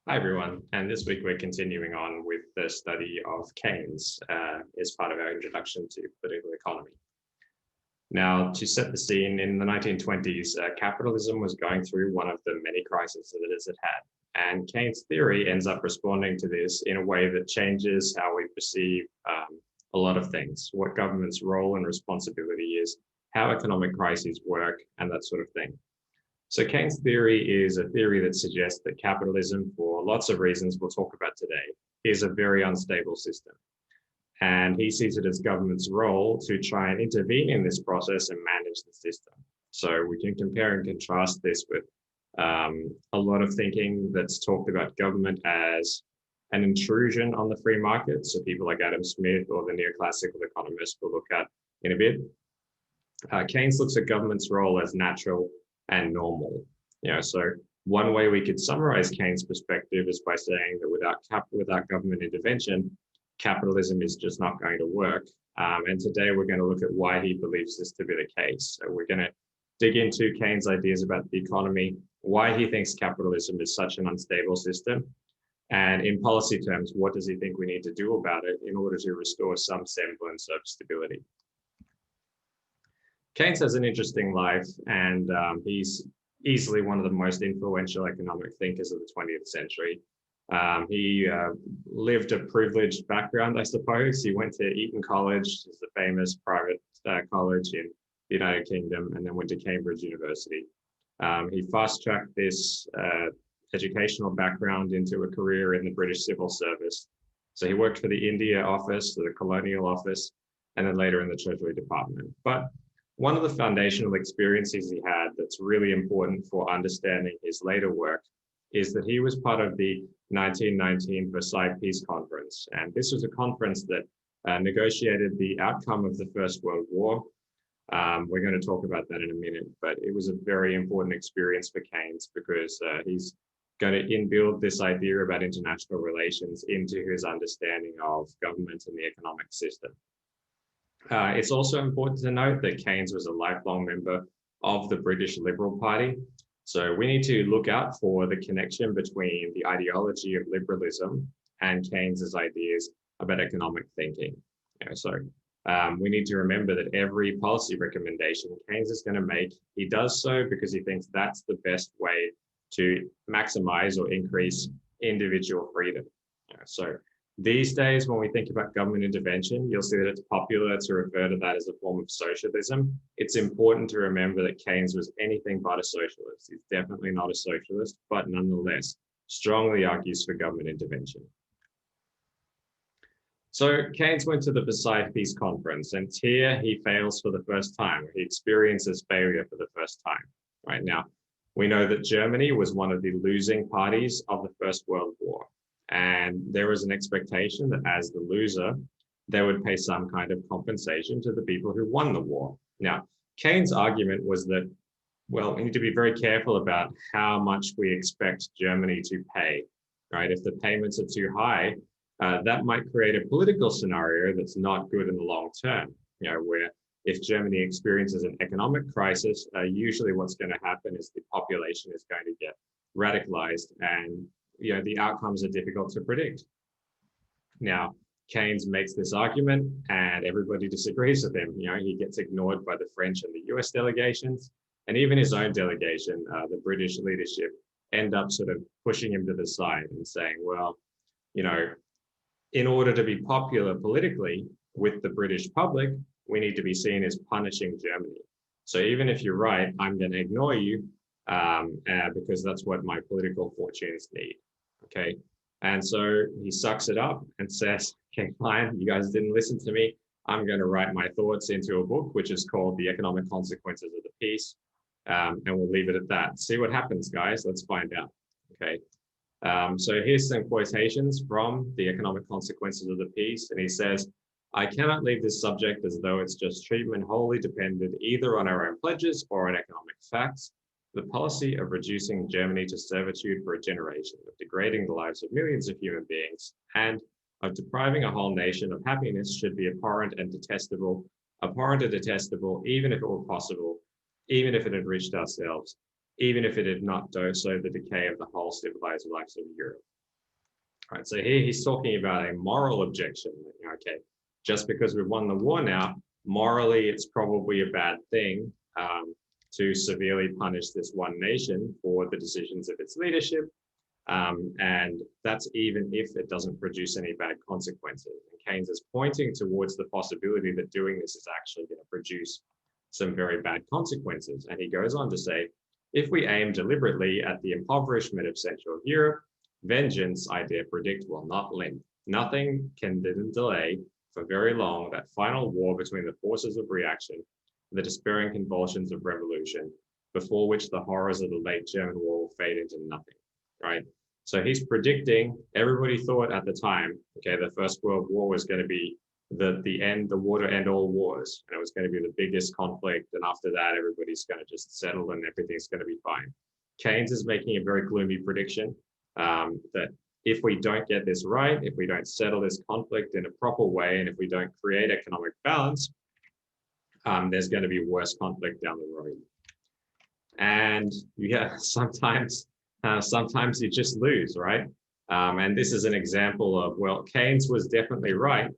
Hi, everyone. And this week we're continuing on with the study of Keynes as part of our introduction to political economy. Now, to set the scene, in the 1920s, capitalism was going through one of the many crises that it had. And Keynes' theory ends up responding to this in a way that changes how we perceive a lot of things, what government's role and responsibility is, how economic crises work, and that sort of thing. So Keynes' theory is a theory that suggests that capitalism, for lots of reasons we'll talk about today, is a very unstable system. And he sees it as government's role to try and intervene in this process and manage the system. So we can compare and contrast this with a lot of thinking that's talked about government as an intrusion on the free market. So people like Adam Smith or the neoclassical economists we'll look at in a bit. Keynes looks at government's role as natural and normal. So one way we could summarize Keynes' perspective is by saying that without government intervention, capitalism is just not going to work. And today we're going to look at why he believes this to be the case. So we're going to dig into Keynes' ideas about the economy, why he thinks capitalism is such an unstable system, and in policy terms, what does he think we need to do about it in order to restore some semblance of stability. Keynes has an interesting life, and he's easily one of the most influential economic thinkers of the 20th century. He lived a privileged background, I suppose. He went to Eton College, it's a famous private college in the United Kingdom, and then went to Cambridge University. He fast-tracked this educational background into a career in the British Civil Service. So he worked for the India office, the Colonial Office, and then later in the Treasury Department. But one of the foundational experiences he had that's really important for understanding his later work is that he was part of the 1919 Versailles Peace Conference. And this was a conference that negotiated the outcome of the First World War. We're going to talk about that in a minute, but it was a very important experience for Keynes because he's going to inbuild this idea about international relations into his understanding of government and the economic system. It's also important to note that Keynes was a lifelong member of the British Liberal Party. So we need to look out for the connection between the ideology of liberalism and Keynes's ideas about economic thinking. We need to remember that every policy recommendation Keynes is going to make, he does so because he thinks that's the best way to maximize or increase individual freedom. These days, when we think about government intervention, you'll see that it's popular to refer to that as a form of socialism. It's important to remember that Keynes was anything but a socialist. He's definitely not a socialist, but nonetheless, strongly argues for government intervention. So Keynes went to the Versailles Peace Conference, and here he fails for the first time. He experiences failure for the first time. Right now, we know that Germany was one of the losing parties of the First World War. And there was an expectation that as the loser, they would pay some kind of compensation to the people who won the war. Now, Keynes' argument was that, well, we need to be very careful about how much we expect Germany to pay, right? If the payments are too high, that might create a political scenario that's not good in the long term, where if Germany experiences an economic crisis, usually what's going to happen is the population is going to get radicalized and the outcomes are difficult to predict. Now, Keynes makes this argument and everybody disagrees with him. He gets ignored by the French and the US delegations, and even his own delegation, the British leadership, end up sort of pushing him to the side and saying, well, in order to be popular politically with the British public, we need to be seen as punishing Germany. So even if you're right, I'm going to ignore you because that's what my political fortunes need. Okay, and so he sucks it up and says, okay, fine, you guys didn't listen to me. I'm going to write my thoughts into a book, which is called The Economic Consequences of the Peace. And we'll leave it at that. See what happens, guys. Let's find out. Okay, so here's some quotations from The Economic Consequences of the Peace. And he says, I cannot leave this subject as though it's just treatment wholly dependent either on our own pledges or on economic facts. The policy of reducing Germany to servitude for a generation, of degrading the lives of millions of human beings, and of depriving a whole nation of happiness should be abhorrent and detestable, even if it were possible, even if it had reached ourselves. even if it did not do so the decay of the whole civilized lives of Europe. All right, so here he's talking about a moral objection. Okay, just because we've won the war now, morally it's probably a bad thing to severely punish this one nation for the decisions of its leadership. And that's even if it doesn't produce any bad consequences. And Keynes is pointing towards the possibility that doing this is actually going to produce some very bad consequences. And he goes on to say, if we aim deliberately at the impoverishment of Central Europe, vengeance, I dare predict, will not limp. Nothing can delay for very long that final war between the forces of reaction, the despairing convulsions of revolution, before which the horrors of the late German war will fade into nothing, right? So he's predicting, everybody thought at the time, okay, the First World War was going to be the war to end all wars, and it was going to be the biggest conflict, and after that, everybody's going to just settle and everything's going to be fine. Keynes is making a very gloomy prediction that if we don't get this right, if we don't settle this conflict in a proper way, and if we don't create economic balance, there's going to be worse conflict down the road. And yeah, sometimes you just lose, right? And this is an example of, well, Keynes was definitely right,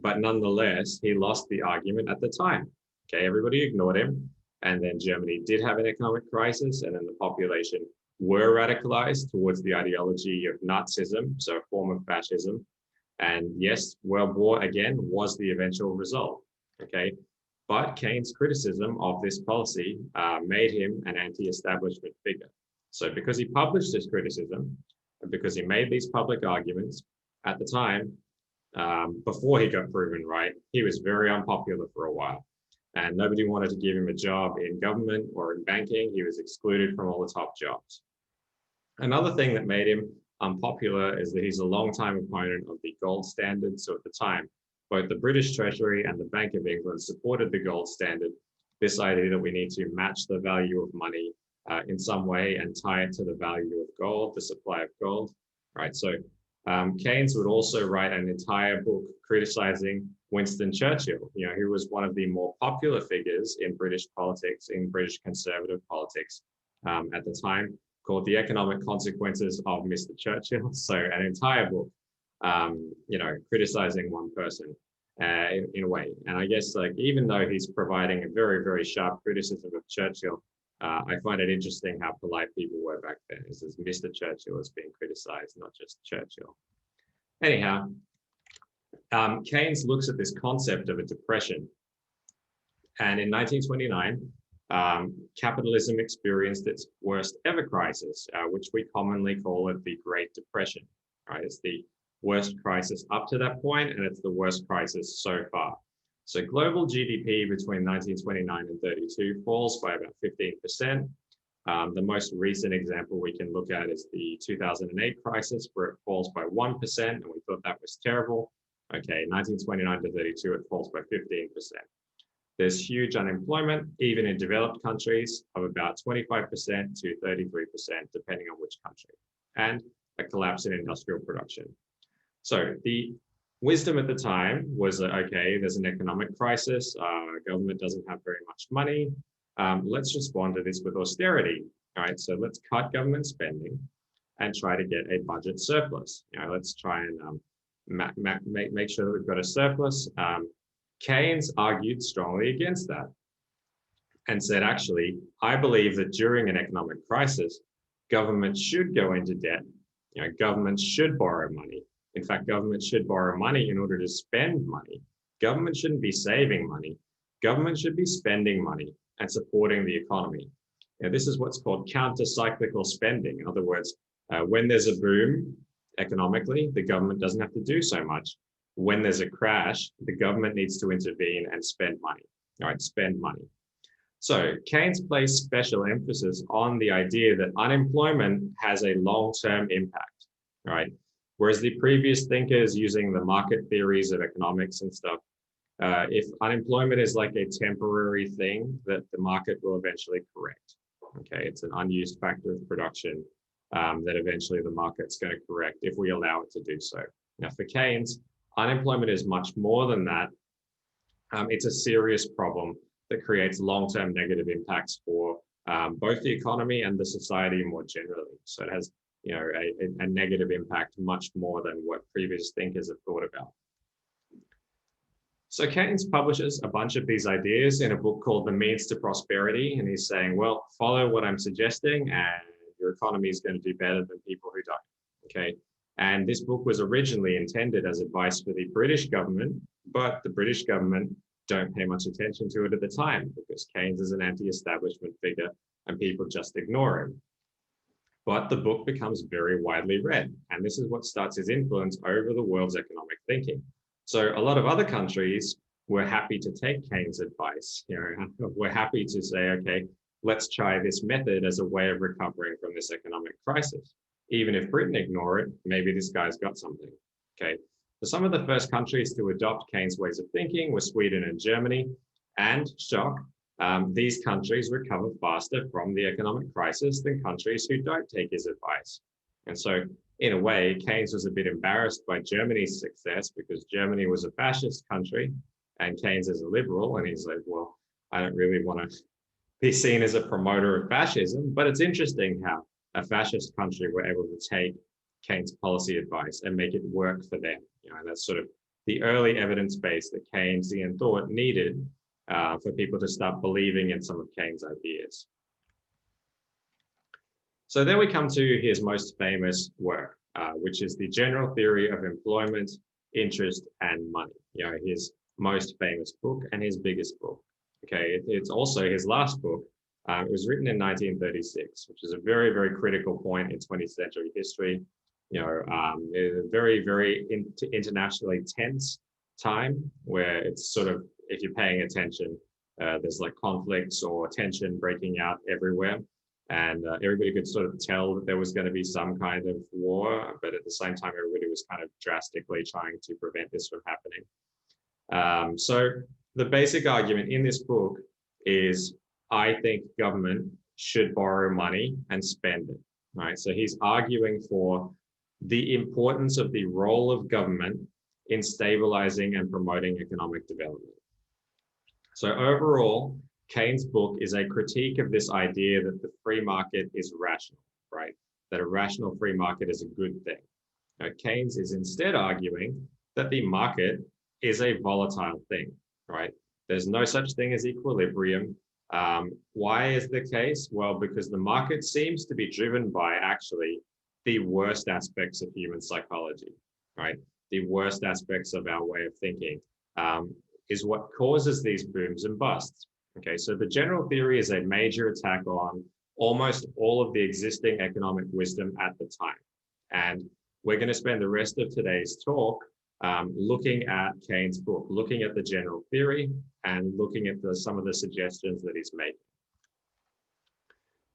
but nonetheless, he lost the argument at the time. Okay, everybody ignored him. And then Germany did have an economic crisis, and then the population were radicalized towards the ideology of Nazism, so a form of fascism. And yes, World War again was the eventual result. Okay, but Keynes' criticism of this policy made him an anti-establishment figure. So because he published this criticism, and because he made these public arguments at the time, before he got proven right, he was very unpopular for a while. And nobody wanted to give him a job in government or in banking. He was excluded from all the top jobs. Another thing that made him unpopular is that he's a longtime opponent of the gold standard. So at the time, both the British Treasury and the Bank of England supported the gold standard, this idea that we need to match the value of money in some way and tie it to the value of gold, the supply of gold, right? So Keynes would also write an entire book criticizing Winston Churchill, who was one of the more popular figures in British politics, in British conservative politics at the time, called The Economic Consequences of Mr. Churchill. So an entire book, criticizing one person in a way. And I guess even though he's providing a very, very sharp criticism of Churchill, I find it interesting how polite people were back then. This is Mr. Churchill is being criticized, not just Churchill. Anyhow, Keynes looks at this concept of a depression. And in 1929, capitalism experienced its worst ever crisis, which we commonly call it the Great Depression. Right? It's the worst crisis up to that point, and it's the worst crisis so far. So global GDP between 1929 and 32 falls by about 15%. The most recent example we can look at is the 2008 crisis, where it falls by 1%, and we thought that was terrible. Okay, 1929 to 32, it falls by 15%. There's huge unemployment, even in developed countries, of about 25% to 33%, depending on which country, and a collapse in industrial production. So the wisdom at the time was that, okay, there's an economic crisis, government doesn't have very much money, let's respond to this with austerity, all right? So let's cut government spending and try to get a budget surplus. Let's try and make sure that we've got a surplus. Keynes argued strongly against that and said, actually, I believe that during an economic crisis, government should go into debt. Government should borrow money. In fact, government should borrow money in order to spend money. Government shouldn't be saving money. Government should be spending money and supporting the economy. This is what's called counter-cyclical spending. In other words, when there's a boom economically, the government doesn't have to do so much. When there's a crash, the government needs to intervene and spend money. All right, spend money. So Keynes placed special emphasis on the idea that unemployment has a long-term impact, right? Whereas the previous thinkers using the market theories of economics and stuff, if unemployment is like a temporary thing that the market will eventually correct, okay? It's an unused factor of production that eventually the market's going to correct if we allow it to do so. Now for Keynes, unemployment is much more than that. It's a serious problem that creates long-term negative impacts for both the economy and the society more generally. So it has, a negative impact much more than what previous thinkers have thought about. So Keynes publishes a bunch of these ideas in a book called The Means to Prosperity, and he's saying, well, follow what I'm suggesting and your economy is going to do better than people who don't, okay? And this book was originally intended as advice for the British government, but the British government don't pay much attention to it at the time because Keynes is an anti-establishment figure and people just ignore him. But the book becomes very widely read, and this is what starts his influence over the world's economic thinking. So a lot of other countries were happy to take Keynes' advice. We're happy to say, okay, let's try this method as a way of recovering from this economic crisis. Even if Britain ignore it, maybe this guy's got something. Okay. So some of the first countries to adopt Keynes' ways of thinking were Sweden and Germany, and shock, these countries recover faster from the economic crisis than countries who don't take his advice. And so in a way, Keynes was a bit embarrassed by Germany's success because Germany was a fascist country and Keynes is a liberal. And he's like, well, I don't really want to be seen as a promoter of fascism. But it's interesting how a fascist country were able to take Keynes' policy advice and make it work for them. And that's sort of the early evidence base that Keynesian thought needed for people to start believing in some of Keynes' ideas. So then we come to his most famous work, which is the General Theory of Employment, Interest, and Money. His most famous book and his biggest book. Okay, it's also his last book. It was written in 1936, which is a very, very critical point in 20th century history. A very, very internationally tense time where it's sort of, if you're paying attention, there's like conflicts or tension breaking out everywhere. And everybody could sort of tell that there was going to be some kind of war, but at the same time, everybody was kind of drastically trying to prevent this from happening. So the basic argument in this book is, I think government should borrow money and spend it, right? So he's arguing for the importance of the role of government in stabilizing and promoting economic development. So overall, Keynes' book is a critique of this idea that the free market is rational, right? That a rational free market is a good thing. Now, Keynes is instead arguing that the market is a volatile thing, right? There's no such thing as equilibrium. Why is the case? Well, because the market seems to be driven by actually the worst aspects of human psychology, right? The worst aspects of our way of thinking is what causes these booms and busts. Okay, so the general theory is a major attack on almost all of the existing economic wisdom at the time. And we're going to spend the rest of today's talk looking at Keynes' book, looking at the general theory and looking at some of the suggestions that he's making.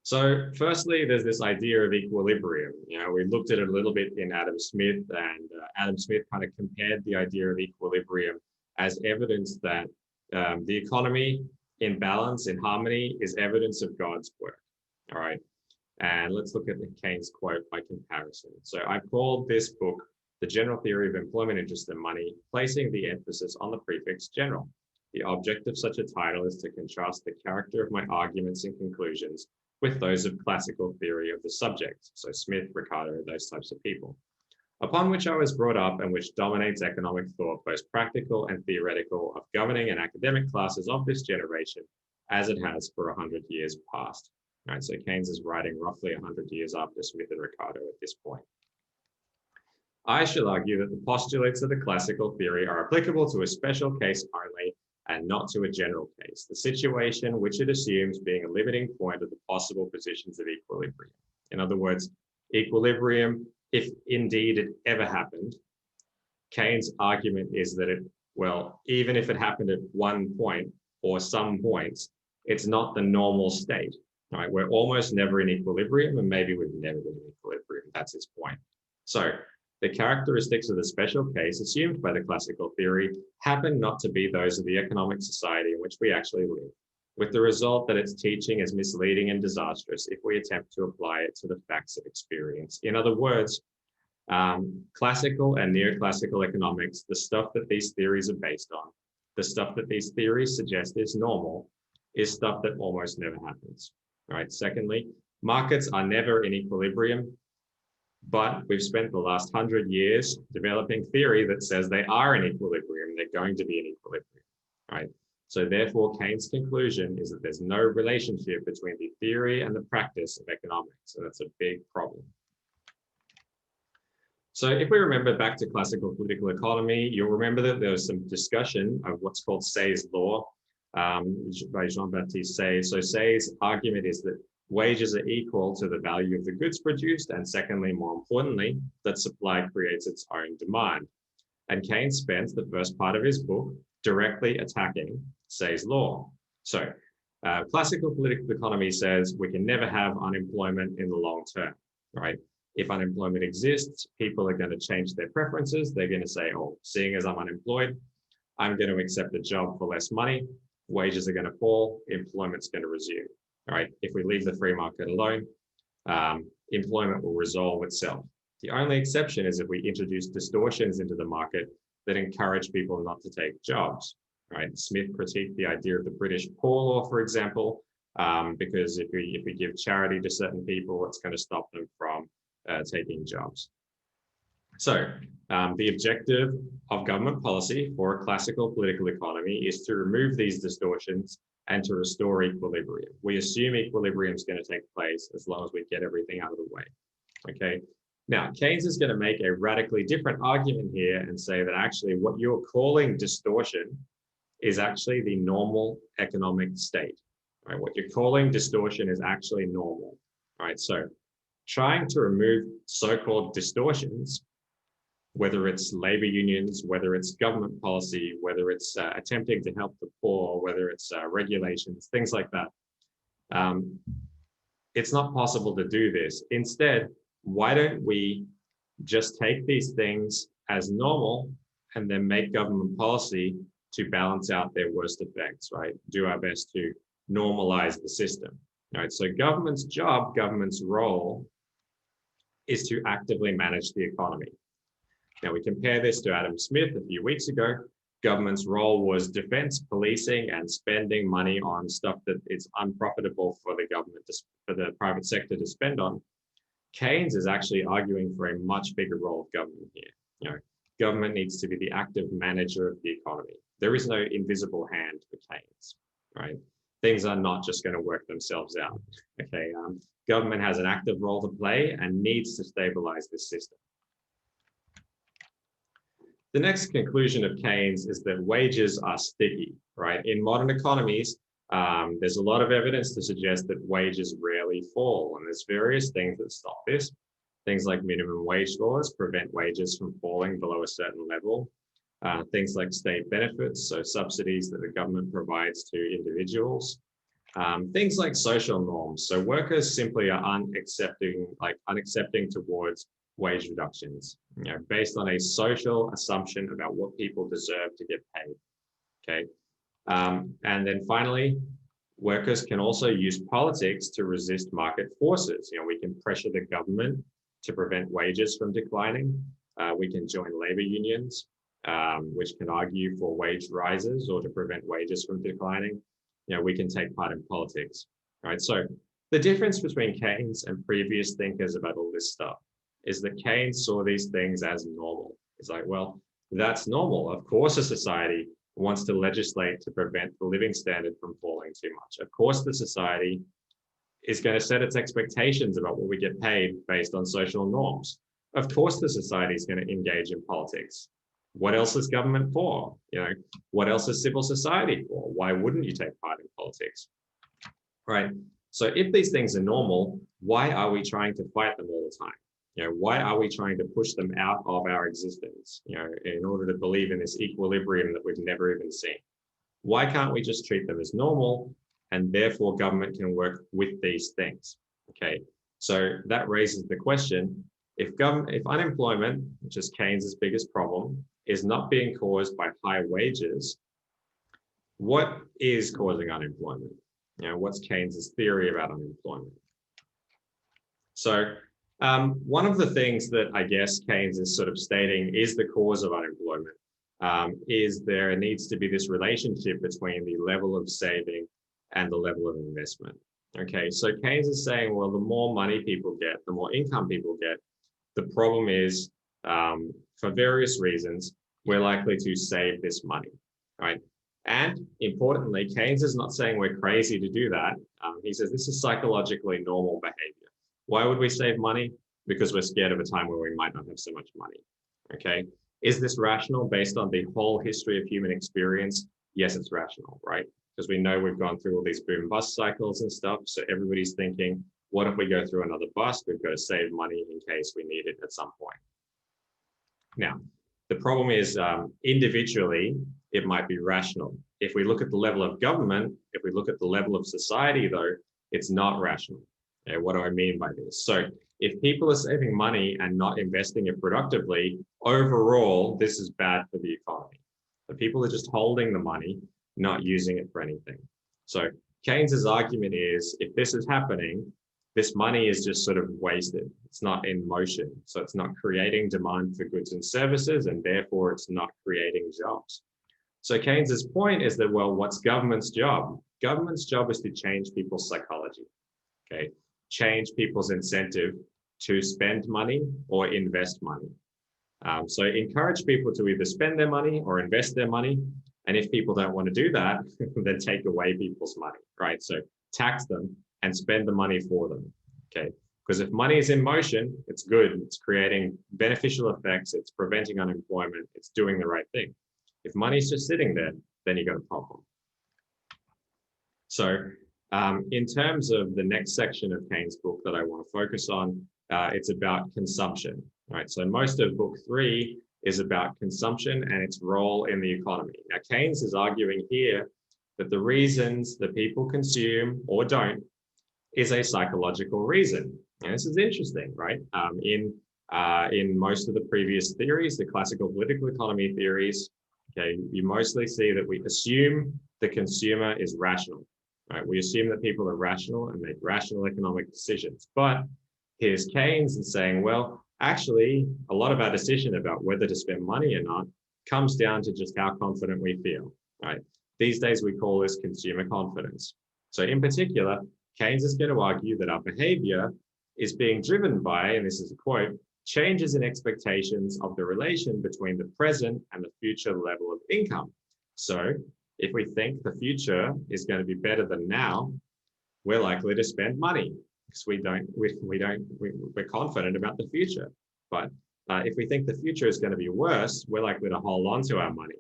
So firstly, there's this idea of equilibrium. We looked at it a little bit in Adam Smith, and Adam Smith kind of compared the idea of equilibrium as evidence that the economy in balance, in harmony, is evidence of God's work. All right. And let's look at the Keynes quote by comparison. So I've called this book The General Theory of Employment, Interest, and Money, placing the emphasis on the prefix general. The object of such a title is to contrast the character of my arguments and conclusions with those of classical theory of the subject. So Smith, Ricardo, those types of people, upon which I was brought up and which dominates economic thought, both practical and theoretical, of governing and academic classes of this generation, as it has for 100 years past. All right, so Keynes is writing roughly 100 years after Smith and Ricardo at this point. I shall argue that the postulates of the classical theory are applicable to a special case only and not to a general case, the situation which it assumes being a limiting point of the possible positions of equilibrium. In other words, equilibrium, if indeed it ever happened, Keynes' argument is that even if it happened at one point or some points, it's not the normal state, right? We're almost never in equilibrium, and maybe we've never been in equilibrium. That's his point. So the characteristics of the special case assumed by the classical theory happen not to be those of the economic society in which we actually live, with the result that its teaching is misleading and disastrous if we attempt to apply it to the facts of experience. In other words, classical and neoclassical economics, the stuff that these theories are based on, the stuff that these theories suggest is normal, is stuff that almost never happens. right? Secondly, markets are never in equilibrium, but we've spent the last 100 years developing theory that says they are in equilibrium, they're going to be in equilibrium, right? So therefore, Keynes' conclusion is that there's no relationship between the theory and the practice of economics, and that's a big problem. So if we remember back to classical political economy, you'll remember that there was some discussion of what's called Say's law by Jean-Baptiste Say. So Say's argument is that wages are equal to the value of the goods produced, and secondly, more importantly, that supply creates its own demand. And Keynes spends the first part of his book directly attacking Say's law. So classical political economy says we can never have unemployment in the long term, right? If unemployment exists, people are going to change their preferences. They're going to say, oh, seeing as I'm unemployed, I'm going to accept a job for less money. Wages are going to fall. Employment's going to resume. All right. If we leave the free market alone, employment will resolve itself. The only exception is if we introduce distortions into the market that encourage people not to take jobs. Right. Smith critiqued the idea of the British Poor Law, for example, because if we give charity to certain people, it's going to stop them from taking jobs. So the objective of government policy for a classical political economy is to remove these distortions and to restore equilibrium. We assume equilibrium is going to take place as long as we get everything out of the way. Okay. Now, Keynes is going to make a radically different argument here and say that actually what you're calling distortion is actually the normal economic state. Right? What you're calling distortion is actually normal. Right? So trying to remove so-called distortions, whether it's labor unions, whether it's government policy, whether it's attempting to help the poor, whether it's regulations, things like that. It's not possible to do this. Instead, why don't we just take these things as normal and then make government policy to balance out their worst effects, right? Do our best to normalize the system, right? So government's job, government's role is to actively manage the economy. Now we compare this to Adam Smith a few weeks ago. Government's role was defense, policing, and spending money on stuff that is unprofitable for the government, for the private sector to spend on. Keynes is actually arguing for a much bigger role of government here. You know, government needs to be the active manager of the economy. There is no invisible hand for Keynes, right? Things are not just going to work themselves out. Okay, government has an active role to play and needs to stabilize this system. The next conclusion of Keynes is that wages are sticky, right? In modern economies, there's a lot of evidence to suggest that wages rarely fall, and there's various things that stop this. Things like minimum wage laws prevent wages from falling below a certain level. Things like state benefits, so subsidies that the government provides to individuals. Things like social norms, so workers simply are unaccepting towards wage reductions, you know, based on a social assumption about what people deserve to get paid. Okay. And then finally, workers can also use politics to resist market forces. You know, we can pressure the government to prevent wages from declining. We can join labor unions, which can argue for wage rises or to prevent wages from declining. You know, we can take part in politics, right? So the difference between Keynes and previous thinkers about all this stuff is that Keynes saw these things as normal. It's like, well, that's normal. Of course, a society wants to legislate to prevent the living standard from falling too much. Of course, the society is going to set its expectations about what we get paid based on social norms. Of course, the society is going to engage in politics. What else is government for? You know, what else is civil society for? Why wouldn't you take part in politics? Right. So if these things are normal, why are we trying to fight them all the time? You know, why are we trying to push them out of our existence, you know, in order to believe in this equilibrium that we've never even seen? Why can't we just treat them as normal and therefore government can work with these things? Okay, so that raises the question, if unemployment, which is Keynes's biggest problem, is not being caused by high wages, what is causing unemployment? You know, what's Keynes's theory about unemployment? So one of the things that I guess Keynes is sort of stating is the cause of unemployment is there needs to be this relationship between the level of saving and the level of investment. Okay, so Keynes is saying, well, the more money people get, the more income people get. The problem is, for various reasons, we're likely to save this money, right? And importantly, Keynes is not saying we're crazy to do that. He says this is psychologically normal behavior. Why would we save money? Because we're scared of a time where we might not have so much money, okay? Is this rational based on the whole history of human experience? Yes, it's rational, right? Because we know we've gone through all these boom bust cycles and stuff. So everybody's thinking, what if we go through another bust? We've got to save money in case we need it at some point. Now, the problem is individually, it might be rational. If we look at the level of government, if we look at the level of society, though, it's not rational. Okay, what do I mean by this? So if people are saving money and not investing it productively, overall, this is bad for the economy. The people are just holding the money, not using it for anything. So Keynes's argument is, if this is happening, this money is just sort of wasted. It's not in motion. So it's not creating demand for goods and services, and therefore it's not creating jobs. So Keynes's point is that, well, what's government's job? Government's job is to change people's psychology, okay? Change people's incentive to spend money or invest money. So encourage people to either spend their money or invest their money. And if people don't want to do that, then take away people's money, right? So tax them and spend the money for them, okay? Because if money is in motion, it's good. It's creating beneficial effects. It's preventing unemployment. It's doing the right thing. If money's just sitting there, then you got a problem. So in terms of the next section of Keynes' book that I want to focus on, it's about consumption, right? So most of book 3 is about consumption and its role in the economy. Now, Keynes is arguing here that the reasons that people consume or don't is a psychological reason. And this is interesting, right? In most of the previous theories, the classical political economy theories, okay, you mostly see that we assume the consumer is rational, right? We assume that people are rational and make rational economic decisions. But here's Keynes and saying, well, actually, a lot of our decision about whether to spend money or not comes down to just how confident we feel, right? These days, we call this consumer confidence. So in particular, Keynes is going to argue that our behavior is being driven by, and this is a quote, changes in expectations of the relation between the present and the future level of income. So if we think the future is going to be better than now, we're likely to spend money because we're confident about the future. But if we think the future is going to be worse, we're likely to hold on to our money.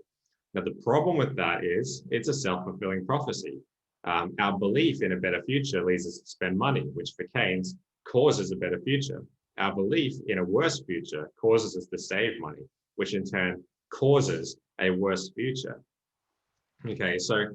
Now, the problem with that is it's a self-fulfilling prophecy. Our belief in a better future leads us to spend money, which for Keynes causes a better future. Our belief in a worse future causes us to save money, which in turn causes a worse future. Okay, so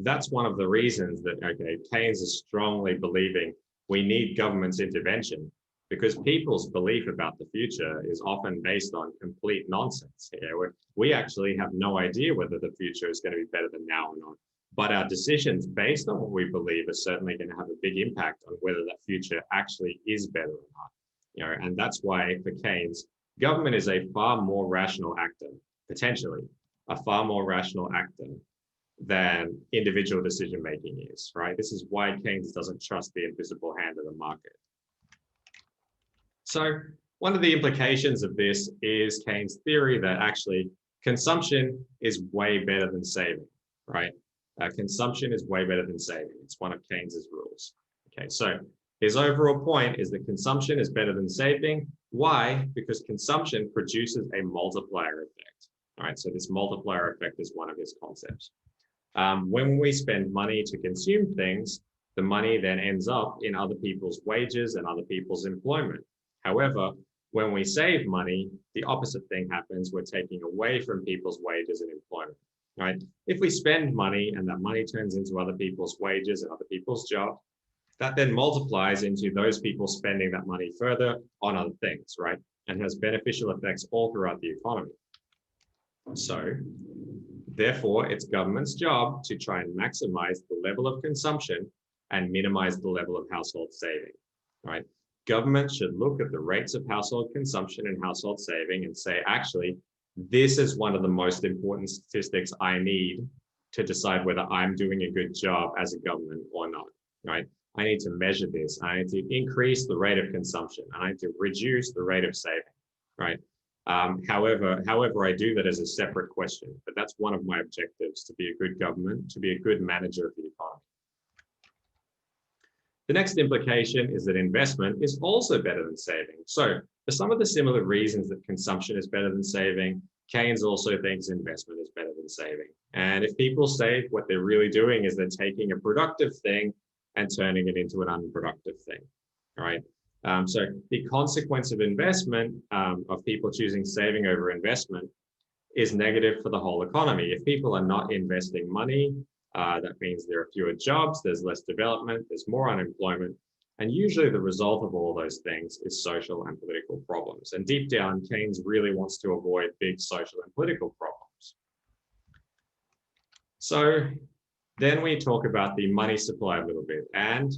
that's one of the reasons that, okay, Keynes is strongly believing we need government's intervention, because people's belief about the future is often based on complete nonsense here. We actually have no idea whether the future is going to be better than now or not. But our decisions based on what we believe are certainly going to have a big impact on whether that future actually is better or not. You know, and that's why for Keynes, government is a far more rational actor, potentially a far more rational actor than individual decision making is, right? This is why Keynes doesn't trust the invisible hand of the market. So one of the implications of this is Keynes' theory that actually consumption is way better than saving, right? Consumption is way better than saving. It's one of Keynes's rules. Okay, so his overall point is that consumption is better than saving. Why? Because consumption produces a multiplier effect. All right, so this multiplier effect is one of his concepts. When we spend money to consume things, the money then ends up in other people's wages and other people's employment. However, when we save money, the opposite thing happens. We're taking away from people's wages and employment. Right? If we spend money and that money turns into other people's wages and other people's jobs, that then multiplies into those people spending that money further on other things, right? And has beneficial effects all throughout the economy. So, therefore, it's government's job to try and maximize the level of consumption and minimize the level of household saving, right? Government should look at the rates of household consumption and household saving and say, actually, this is one of the most important statistics I need to decide whether I'm doing a good job as a government or not, right? I need to measure this. I need to increase the rate of consumption. I need to reduce the rate of saving, right? However, I do that as a separate question, but that's one of my objectives, to be a good government, to be a good manager of the economy. The next implication is that investment is also better than saving. So for some of the similar reasons that consumption is better than saving, Keynes also thinks investment is better than saving. And if people save, what they're really doing is they're taking a productive thing and turning it into an unproductive thing, right? So the consequence of investment, of people choosing saving over investment, is negative for the whole economy. If people are not investing money, that means there are fewer jobs, there's less development, there's more unemployment, and usually the result of all those things is social and political problems. And deep down, Keynes really wants to avoid big social and political problems. So then we talk about the money supply a little bit. And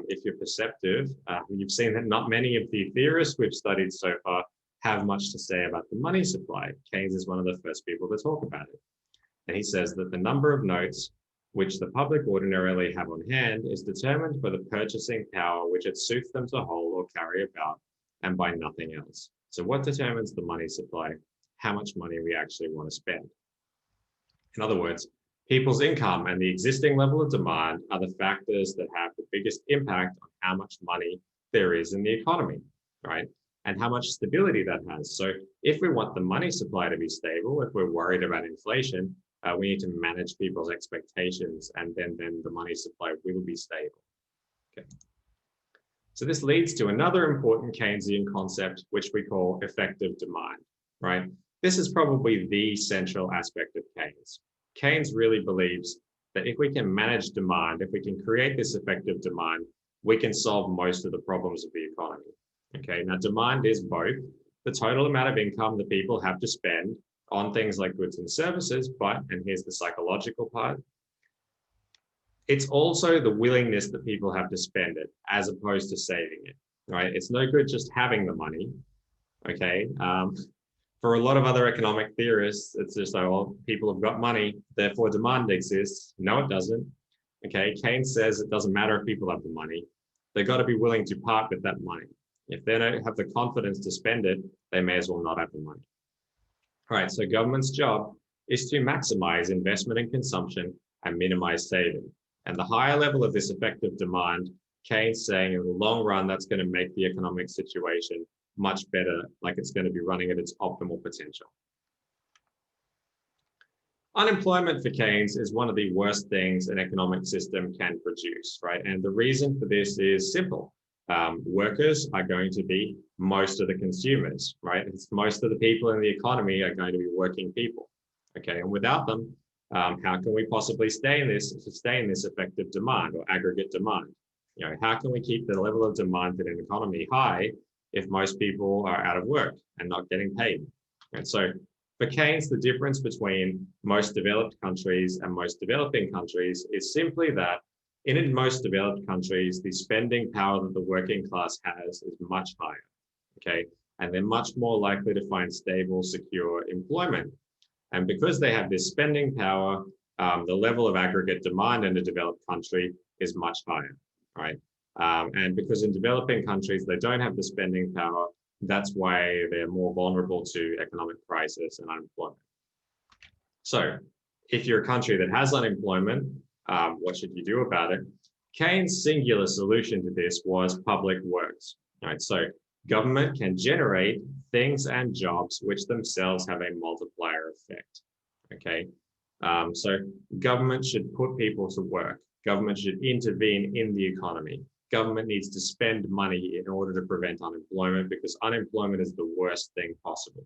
if you're perceptive, you've seen that not many of the theorists we've studied so far have much to say about the money supply. Keynes is one of the first people to talk about it. And he says that the number of notes which the public ordinarily have on hand is determined by the purchasing power which it suits them to hold or carry about, and by nothing else. So what determines the money supply? How much money we actually want to spend. In other words, people's income and the existing level of demand are the factors that have the biggest impact on how much money there is in the economy, right? And how much stability that has. So if we want the money supply to be stable, if we're worried about inflation, we need to manage people's expectations, and then the money supply will be stable. Okay. So this leads to another important Keynesian concept, which we call effective demand, right? This is probably the central aspect of Keynes. Keynes really believes that if we can manage demand, if we can create this effective demand, we can solve most of the problems of the economy. Okay, now demand is both the total amount of income that people have to spend on things like goods and services, but, and here's the psychological part, it's also the willingness that people have to spend it as opposed to saving it, right? It's no good just having the money, okay? For a lot of other economic theorists, it's just, oh, well, people have got money, therefore demand exists. No, it doesn't, okay? Keynes says it doesn't matter if people have the money. They've got to be willing to part with that money. If they don't have the confidence to spend it, they may as well not have the money. All right, so government's job is to maximize investment and consumption and minimize saving. And the higher level of this effective demand, Keynes saying in the long run, that's going to make the economic situation much better, like it's going to be running at its optimal potential. Unemployment for Keynes is one of the worst things an economic system can produce, right? And the reason for this is simple. Workers are going to be most of the consumers, right? It's most of the people in the economy are going to be working people, okay? And without them, how can we possibly sustain this effective demand or aggregate demand? You know, how can we keep the level of demand in an economy high if most people are out of work and not getting paid? And so for Keynes, the difference between most developed countries and most developing countries is simply that in most developed countries, the spending power that the working class has is much higher, okay? And they're much more likely to find stable, secure employment. And because they have this spending power, the level of aggregate demand in a developed country is much higher, right? And because in developing countries, they don't have the spending power, that's why they're more vulnerable to economic crisis and unemployment. So if you're a country that has unemployment, what should you do about it? Keynes' singular solution to this was public works, right? So government can generate things and jobs which themselves have a multiplier effect, okay? So government should put people to work. Government should intervene in the economy. Government needs to spend money in order to prevent unemployment, because unemployment is the worst thing possible.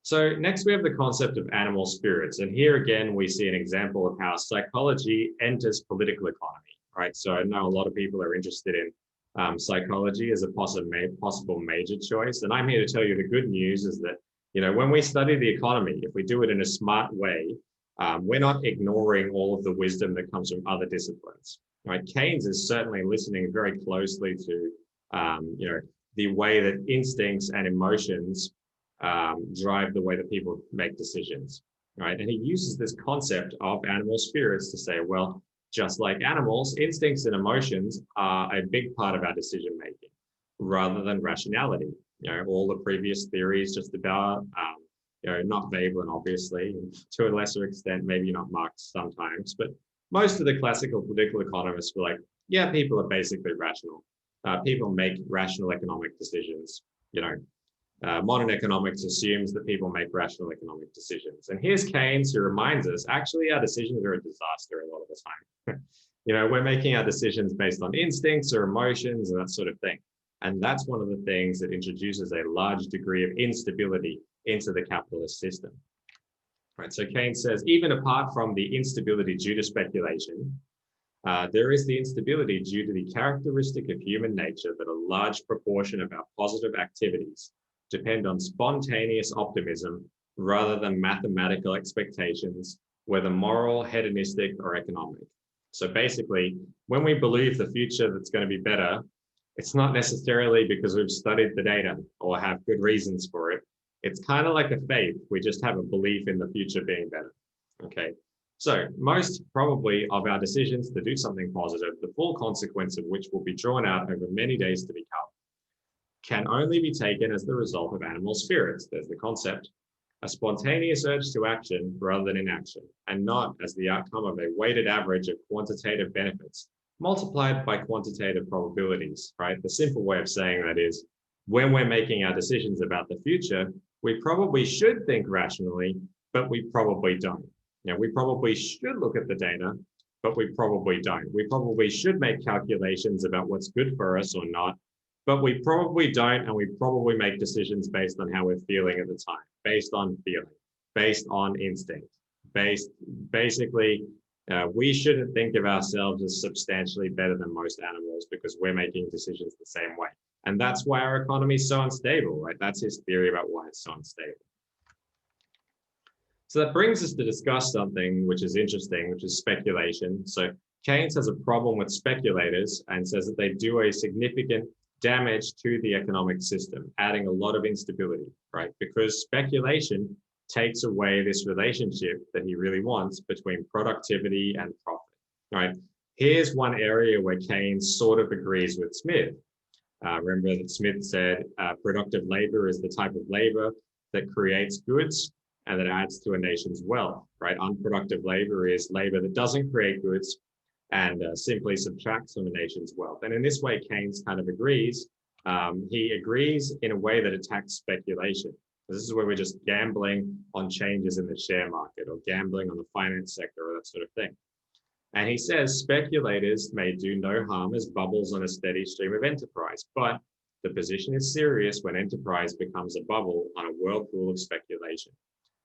So next we have the concept of animal spirits. And here again, we see an example of how psychology enters political economy, right? So I know a lot of people are interested in psychology as a possible major choice. And I'm here to tell you the good news is that, you know, when we study the economy, if we do it in a smart way, we're not ignoring all of the wisdom that comes from other disciplines, right? Keynes is certainly listening very closely to, you know, the way that instincts and emotions drive the way that people make decisions, right? And he uses this concept of animal spirits to say, well, Just like animals, instincts and emotions are a big part of our decision making rather than rationality. All the previous theories just about, not Veblen, obviously, and to a lesser extent, maybe not Marx sometimes, but most of the classical political economists were like, yeah, people are basically rational. People make rational economic decisions. Modern economics assumes that people make rational economic decisions. And here's Keynes, who reminds us, actually, our decisions are a disaster a lot of the time. We're making our decisions based on instincts or emotions and that sort of thing. And that's one of the things that introduces a large degree of instability into the capitalist system. Right, so Keynes says, even apart from the instability due to speculation, there is the instability due to the characteristic of human nature that a large proportion of our positive activities depend on spontaneous optimism rather than mathematical expectations, whether moral, hedonistic, or economic. So basically, when we believe the future that's going to be better, it's not necessarily because we've studied the data or have good reasons for it. It's kind of like a faith. We just have a belief in the future being better. Okay. So most probably of our decisions to do something positive, the full consequence of which will be drawn out over many days to become, can only be taken as the result of animal spirits. There's the concept, a spontaneous urge to action rather than inaction, and not as the outcome of a weighted average of quantitative benefits multiplied by quantitative probabilities, right? The simple way of saying that is, when we're making our decisions about the future, we probably should think rationally, but we probably don't. We probably should look at the data, but we probably don't. We probably should make calculations about what's good for us or not, but we probably don't, and we probably make decisions based on how we're feeling at the time, based on feeling, based on instinct, basically, we shouldn't think of ourselves as substantially better than most animals because we're making decisions the same way. And that's why our economy is so unstable, right? That's his theory about why it's so unstable. So that brings us to discuss something which is interesting, which is speculation. So Keynes has a problem with speculators and says that they do a significant damage to the economic system, adding a lot of instability, right? Because speculation takes away this relationship that he really wants between productivity and profit, right? Here's one area where Keynes sort of agrees with Smith. Remember that Smith said productive labor is the type of labor that creates goods and that adds to a nation's wealth, right? Unproductive labor is labor that doesn't create goods and simply subtracts from a nation's wealth. And in this way, Keynes kind of agrees. He agrees in a way that attacks speculation. This is where we're just gambling on changes in the share market or gambling on the finance sector or that sort of thing. And he says speculators may do no harm as bubbles on a steady stream of enterprise, but the position is serious when enterprise becomes a bubble on a whirlpool of speculation.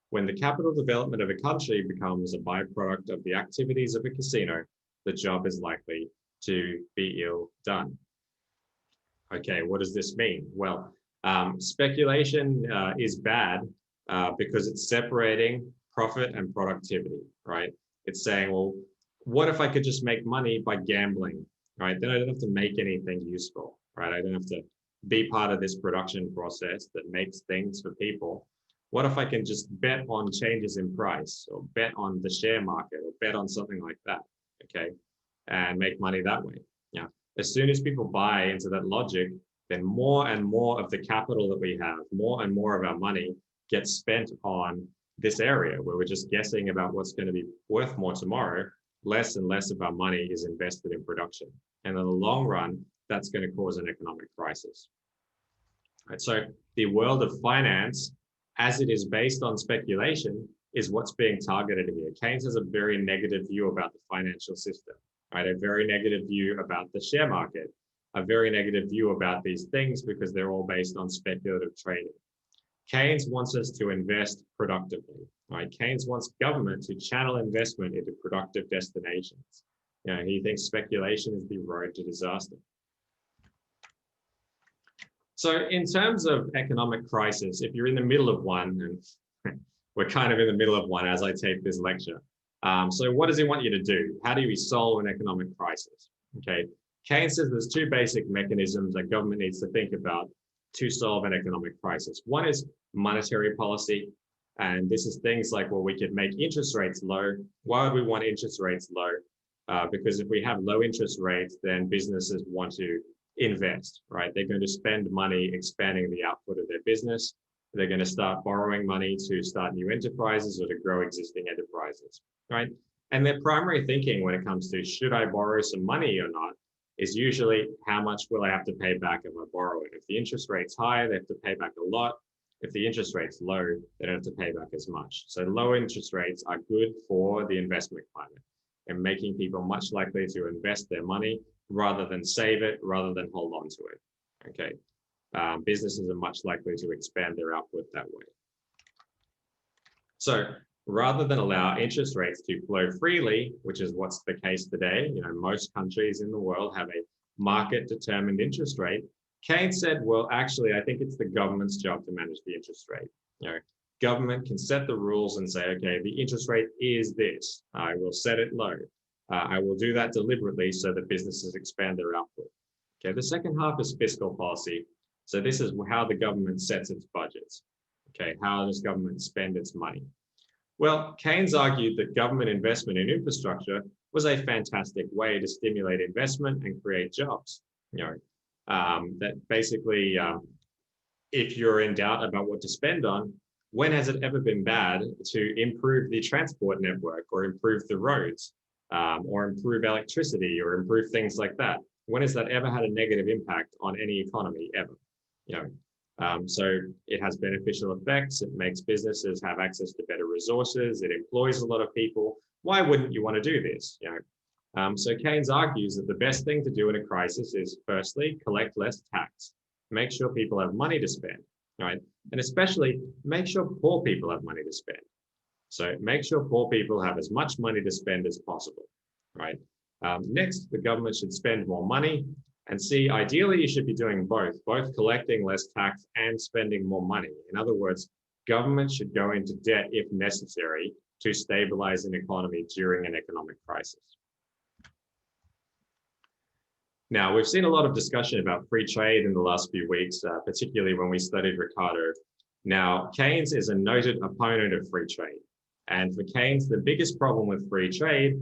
When the capital development of a country becomes a byproduct of the activities of a casino, the job is likely to be ill done. Okay, what does this mean? Well, speculation is bad because it's separating profit and productivity, right? It's saying, well, what if I could just make money by gambling, right? Then I don't have to make anything useful, right? I don't have to be part of this production process that makes things for people. What if I can just bet on changes in price or bet on the share market or bet on something like that, okay? And make money that way. Yeah. As soon as people buy into that logic, then more and more of the capital that we have, more and more of our money gets spent on this area where we're just guessing about what's going to be worth more tomorrow. Less and less of our money is invested in production. And in the long run, that's going to cause an economic crisis. Right, so the world of finance, as it is based on speculation, is what's being targeted here. Keynes has a very negative view about the financial system, right? A very negative view about the share market, a very negative view about these things because they're all based on speculative trading. Keynes wants us to invest productively, right? Keynes wants government to channel investment into productive destinations. He thinks speculation is the road to disaster. So in terms of economic crisis, if you're in the middle of one, and we're kind of in the middle of one as I tape this lecture. So what does he want you to do? How do we solve an economic crisis? Okay, Keynes says there's two basic mechanisms that government needs to think about to solve an economic crisis. One is monetary policy, and this is things like, well, we could make interest rates low. Why would we want interest rates low? because if we have low interest rates, then businesses want to invest, right? They're going to spend money expanding the output of their business. They're going to start borrowing money to start new enterprises or to grow existing enterprises, right? And their primary thinking when it comes to should I borrow some money or not is usually how much will I have to pay back if I borrow it. If the interest rate's high, they have to pay back a lot. If the interest rate's low, they don't have to pay back as much. So low interest rates are good for the investment climate and making people much likely to invest their money rather than save it, rather than hold on to it, okay? Businesses are much likely to expand their output that way. So rather than allow interest rates to flow freely, which is what's the case today, most countries in the world have a market-determined interest rate. Keynes said, well, actually, I think it's the government's job to manage the interest rate. Government can set the rules and say, okay, the interest rate is this. I will set it low. I will do that deliberately so that businesses expand their output. Okay, the second half is fiscal policy. So this is how the government sets its budgets. Okay, how does government spend its money? Well, Keynes argued that government investment in infrastructure was a fantastic way to stimulate investment and create jobs. That basically, if you're in doubt about what to spend on, when has it ever been bad to improve the transport network or improve the roads or improve electricity or improve things like that? When has that ever had a negative impact on any economy ever? So it has beneficial effects. It makes businesses have access to better resources. It employs a lot of people. Why wouldn't you want to do this? So Keynes argues that the best thing to do in a crisis is firstly, collect less tax, make sure people have money to spend, right? And especially make sure poor people have money to spend. So make sure poor people have as much money to spend as possible, right? Next, the government should spend more money. And see, ideally, you should be doing both collecting less tax and spending more money. In other words, government should go into debt if necessary to stabilize an economy during an economic crisis. Now, we've seen a lot of discussion about free trade in the last few weeks, particularly when we studied Ricardo. Now, Keynes is a noted opponent of free trade. And for Keynes, the biggest problem with free trade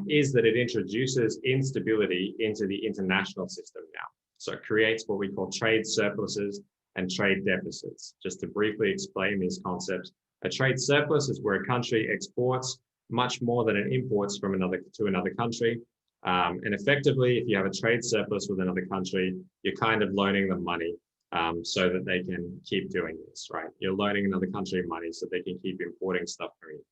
is that it introduces instability into the international system now. So it creates what we call trade surpluses and trade deficits. Just to briefly explain these concepts, a trade surplus is where a country exports much more than it imports from another country. And effectively, if you have a trade surplus with another country, you're kind of loaning them money so that they can keep doing this, right? You're loaning another country money so they can keep importing stuff from you.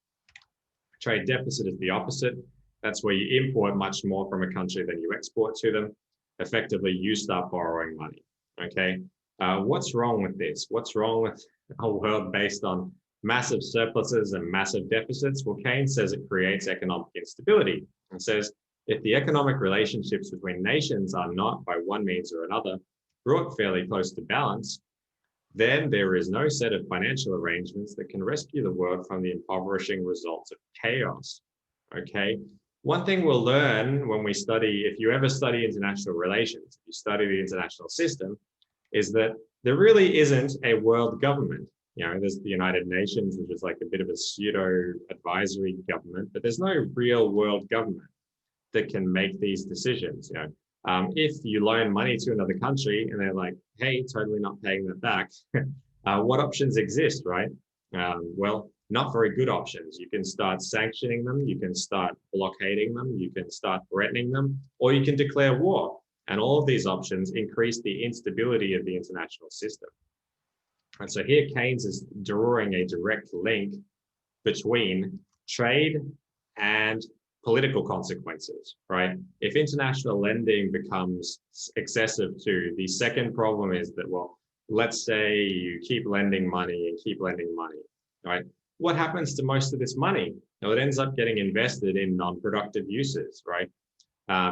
Trade deficit is the opposite. That's where you import much more from a country than you export to them. Effectively, you start borrowing money, okay? What's wrong with this? What's wrong with a world based on massive surpluses and massive deficits? Well, Keynes says it creates economic instability and says if the economic relationships between nations are not, by one means or another, brought fairly close to balance, then there is no set of financial arrangements that can rescue the world from the impoverishing results of chaos, okay? One thing we'll learn when we study, if you ever study international relations, if you study the international system, is that there really isn't a world government. There's the United Nations, which is like a bit of a pseudo advisory government, but there's no real world government that can make these decisions. If you loan money to another country and they're like, hey, totally not paying that back, what options exist, right? Well, not very good options. You can start sanctioning them, you can start blockading them, you can start threatening them, or you can declare war. And all of these options increase the instability of the international system. And so here Keynes is drawing a direct link between trade and political consequences, right? If international lending becomes excessive too, the second problem is that, well, let's say you keep lending money and keep lending money, right? What happens to most of this money? Well, it ends up getting invested in non-productive uses, right?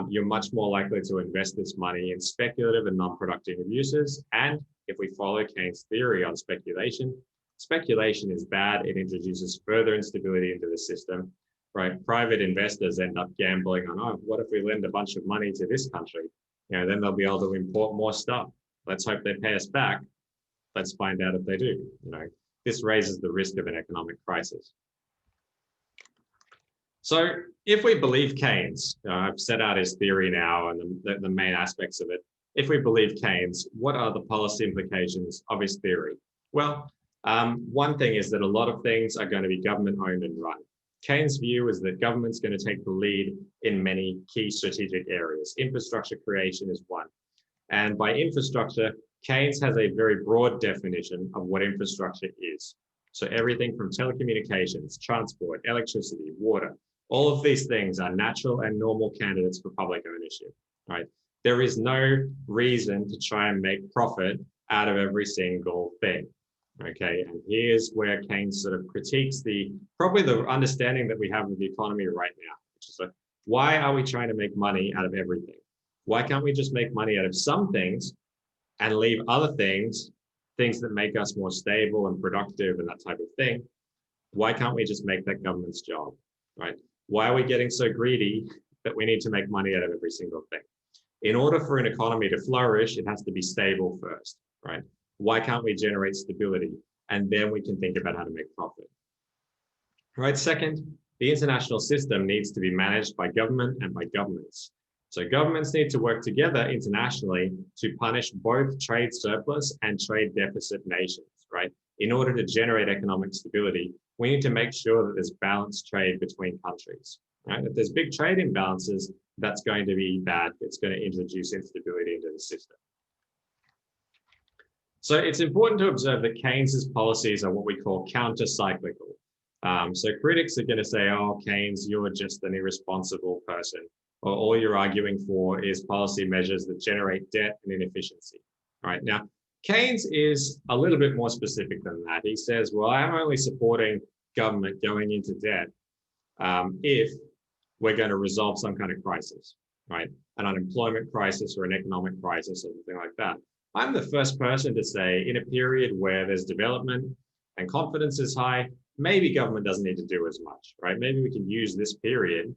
You're much more likely to invest this money in speculative and non-productive uses. And if we follow Keynes' theory on speculation, speculation is bad. It introduces further instability into the system, right? Private investors end up gambling on, oh, what if we lend a bunch of money to this country? Then they'll be able to import more stuff. Let's hope they pay us back. Let's find out if they do. This raises the risk of an economic crisis. So if we believe Keynes, I've set out his theory now and the main aspects of it. If we believe Keynes, what are the policy implications of his theory? Well, one thing is that a lot of things are going to be government owned and run. Keynes' view is that government's going to take the lead in many key strategic areas. Infrastructure creation is one. And by infrastructure, Keynes has a very broad definition of what infrastructure is. So everything from telecommunications, transport, electricity, water, all of these things are natural and normal candidates for public ownership, right? There is no reason to try and make profit out of every single thing, okay? And here's where Keynes sort of critiques probably the understanding that we have of the economy right now, which is like, why are we trying to make money out of everything? Why can't we just make money out of some things and leave other things that make us more stable and productive and that type of thing? Why can't we just make that government's job, right? Why are we getting so greedy that we need to make money out of every single thing? In order for an economy to flourish, it has to be stable first, right? Why can't we generate stability? And then we can think about how to make profit, right? Second, the international system needs to be managed by government and by governments. So governments need to work together internationally to punish both trade surplus and trade deficit nations, right? In order to generate economic stability, we need to make sure that there's balanced trade between countries, right? If there's big trade imbalances, that's going to be bad. It's going to introduce instability into the system. So it's important to observe that Keynes's policies are what we call counter-cyclical. So critics are going to say, oh, Keynes, you're just an irresponsible person. Or all you're arguing for is policy measures that generate debt and inefficiency. All right. Now, Keynes is a little bit more specific than that. He says, well, I'm only supporting government going into debt if we're going to resolve some kind of crisis, right? An unemployment crisis or an economic crisis or something like that. I'm the first person to say in a period where there's development and confidence is high, maybe government doesn't need to do as much, right? Maybe we can use this period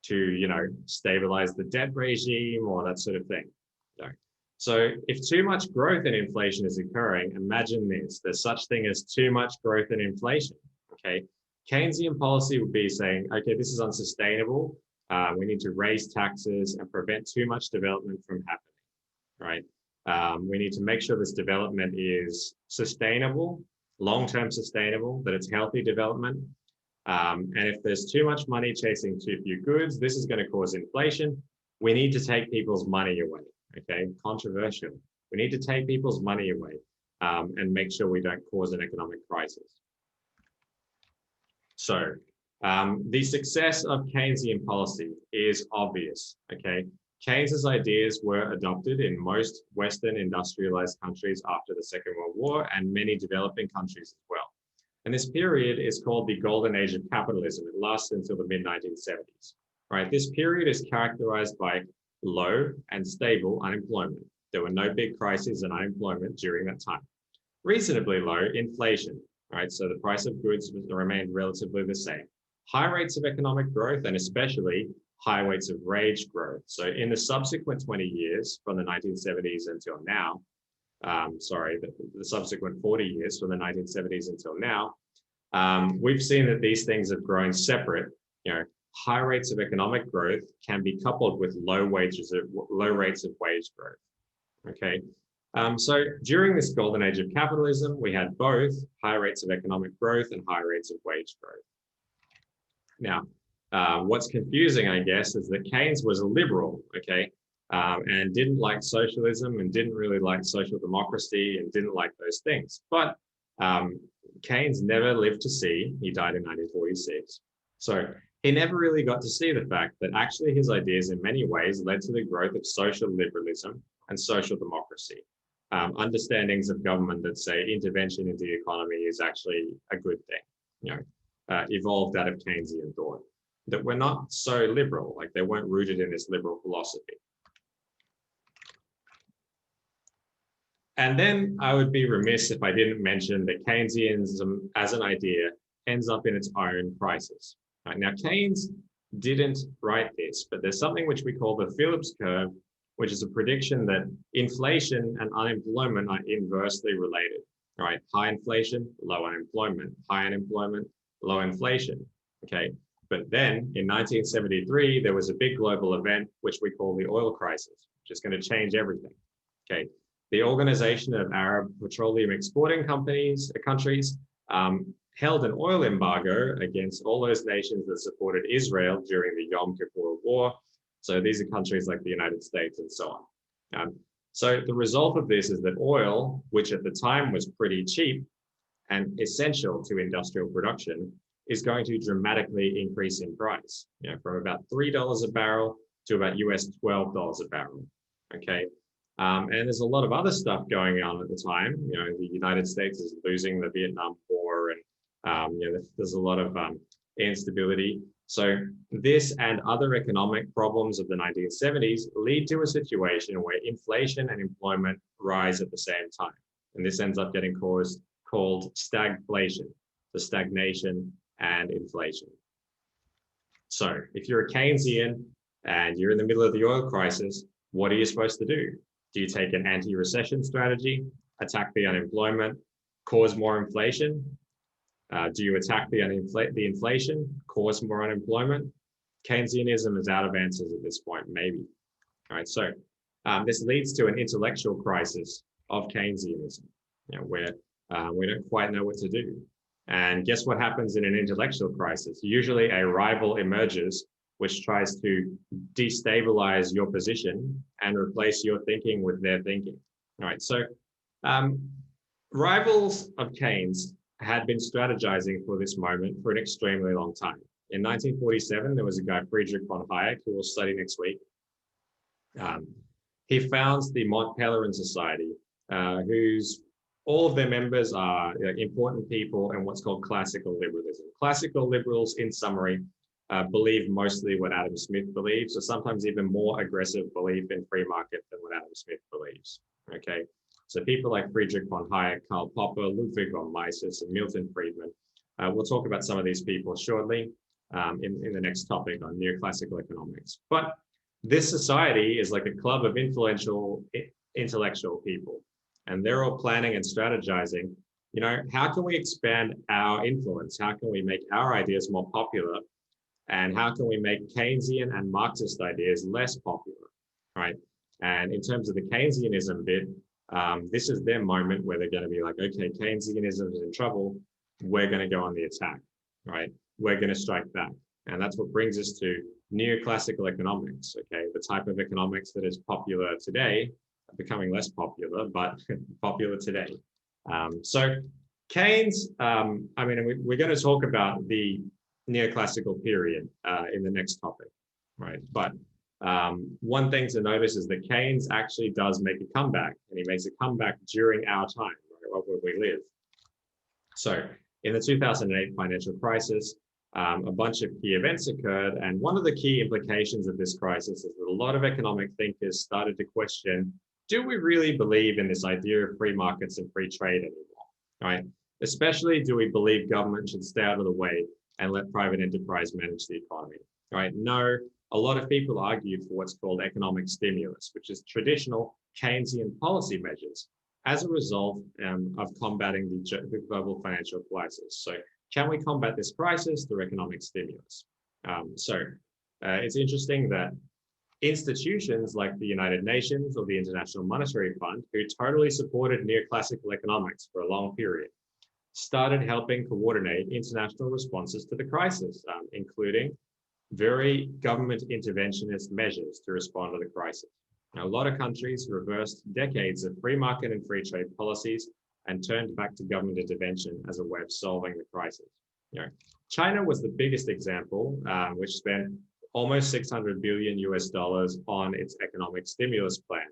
to, stabilize the debt regime or that sort of thing. So if too much growth and inflation is occurring, imagine this, there's such thing as too much growth and inflation, okay? Keynesian policy would be saying, okay, this is unsustainable. We need to raise taxes and prevent too much development from happening, right? We need to make sure this development is sustainable, long-term sustainable, that it's healthy development. And if there's too much money chasing too few goods, this is going to cause inflation. We need to take people's money away, okay? Controversial. We need to take people's money away and make sure we don't cause an economic crisis. So the success of Keynesian policy is obvious, okay? Keynes's ideas were adopted in most Western industrialized countries after the Second World War and many developing countries as well. And this period is called the golden age of capitalism. It lasts until the mid-1970s, right? This period is characterized by low and stable unemployment. There were no big crises in unemployment during that time. Reasonably low inflation, right? So the price of goods remained relatively the same. High rates of economic growth and especially high rates of wage growth. So in the subsequent 20 years from the 1970s until now, the subsequent 40 years from the 1970s until now, we've seen that these things have grown separate. High rates of economic growth can be coupled with low rates of wage growth. Okay, so during this golden age of capitalism, we had both high rates of economic growth and high rates of wage growth. Now, what's confusing, I guess, is that Keynes was a liberal, okay, and didn't like socialism and didn't really like social democracy and didn't like those things. But Keynes never lived to see, he died in 1946. So he never really got to see the fact that actually his ideas in many ways led to the growth of social liberalism and social democracy. Understandings of government that say intervention into the economy is actually a good thing, evolved out of Keynesian thought. That we're not so liberal, like they weren't rooted in this liberal philosophy. And then I would be remiss if I didn't mention that Keynesianism as an idea ends up in its own crisis. Right? Now, Keynes didn't write this, but there's something which we call the Phillips curve, which is a prediction that inflation and unemployment are inversely related. Right? High inflation, low unemployment, high unemployment, low inflation. Okay. But then in 1973, there was a big global event, which we call the oil crisis, which is going to change everything. Okay. The Organization of Arab Petroleum Exporting countries held an oil embargo against all those nations that supported Israel during the Yom Kippur War. So these are countries like the United States and so on. So the result of this is that oil, which at the time was pretty cheap and essential to industrial production, is going to dramatically increase in price, from about $3 a barrel to about US $12 a barrel. Okay. And there's a lot of other stuff going on at the time. The United States is losing the Vietnam War, and there's a lot of instability. So this and other economic problems of the 1970s lead to a situation where inflation and employment rise at the same time. And this ends up getting called stagflation, the stagnation and inflation. So if you're a Keynesian and you're in the middle of the oil crisis, what are you supposed to do? Do you take an anti-recession strategy, attack the unemployment, cause more inflation? Do you attack the inflation, cause more unemployment? Keynesianism is out of answers at this point, maybe. All right, so this leads to an intellectual crisis of Keynesianism, where we don't quite know what to do. And guess what happens in an intellectual crisis? Usually a rival emerges which tries to destabilize your position and replace your thinking with their thinking. All right, so rivals of Keynes had been strategizing for this moment for an extremely long time. In 1947, there was a guy, Friedrich von Hayek, who we'll study next week. He founds the Mont Pelerin Society, whose all of their members are important people in what's called classical liberalism. Classical liberals, in summary, believe mostly what Adam Smith believes, or sometimes even more aggressive belief in free market than what Adam Smith believes. Okay, so people like Friedrich von Hayek, Karl Popper, Ludwig von Mises, and Milton Friedman. We'll talk about some of these people shortly in the next topic on neoclassical economics. But this society is like a club of influential intellectual people, and they're all planning and strategizing. How can we expand our influence? How can we make our ideas more popular? And how can we make Keynesian and Marxist ideas less popular, right? And in terms of the Keynesianism bit, this is their moment where they're going to be like, okay, Keynesianism is in trouble. We're going to go on the attack, right? We're going to strike back. And that's what brings us to neoclassical economics, okay? The type of economics that is popular today, becoming less popular, but popular today. So Keynes, we're going to talk about the neoclassical period in the next topic, right? But one thing to notice is that Keynes actually does make a comeback, and he makes a comeback during our time, right, where we live. So in the 2008 financial crisis, a bunch of key events occurred, and one of the key implications of this crisis is that a lot of economic thinkers started to question, do we really believe in this idea of free markets and free trade anymore, right? Especially, do we believe government should stay out of the way and let private enterprise manage the economy, right? No, a lot of people argued for what's called economic stimulus, which is traditional Keynesian policy measures as a result of combating the global financial crisis. So can we combat this crisis through economic stimulus? It's interesting that institutions like the United Nations or the International Monetary Fund, who totally supported neoclassical economics for a long period, started helping coordinate international responses to the crisis, including very government interventionist measures to respond to the crisis. Now, a lot of countries reversed decades of free market and free trade policies and turned back to government intervention as a way of solving the crisis. China was the biggest example, which spent almost 600 billion US dollars on its economic stimulus plan,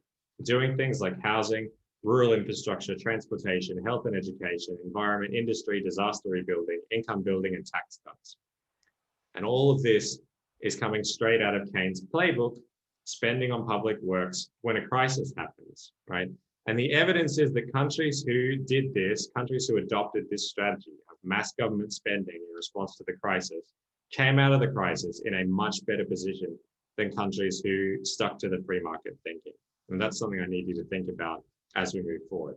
doing things like housing, rural infrastructure, transportation, health and education, environment, industry, disaster rebuilding, income building, and tax cuts. And all of this is coming straight out of Keynes' playbook, spending on public works when a crisis happens, right? And the evidence is that countries who did this, countries who adopted this strategy of mass government spending in response to the crisis, came out of the crisis in a much better position than countries who stuck to the free market thinking. And that's something I need you to think about as we move forward.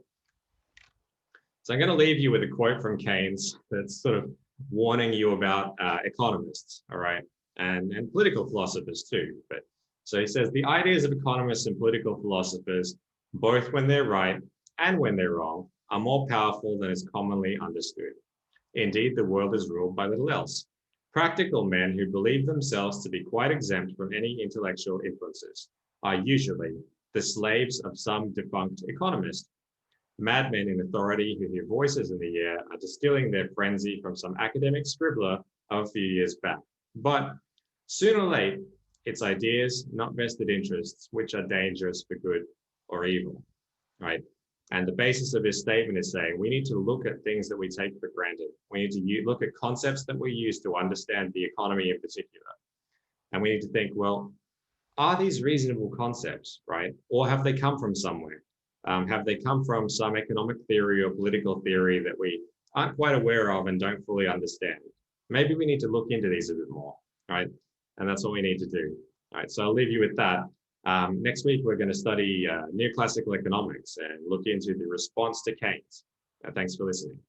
So I'm going to leave you with a quote from Keynes that's sort of warning you about economists, all right, and political philosophers too. But so he says the ideas of economists and political philosophers, both when they're right and when they're wrong, are more powerful than is commonly understood. Indeed, the world is ruled by little else. Practical men who believe themselves to be quite exempt from any intellectual influences are usually the slaves of some defunct economist. Madmen in authority who hear voices in the air are distilling their frenzy from some academic scribbler of a few years back. But sooner or late, it's ideas, not vested interests, which are dangerous for good or evil, right? And the basis of this statement is saying we need to look at things that we take for granted. We need to look at concepts that we use to understand the economy in particular. And we need to think, well, are these reasonable concepts, right? Or have they come from somewhere? Have they come from some economic theory or political theory that we aren't quite aware of and don't fully understand? Maybe we need to look into these a bit more, right? And that's all we need to do. All right, so I'll leave you with that. Next week, we're going to study neoclassical economics and look into the response to Keynes. Thanks for listening.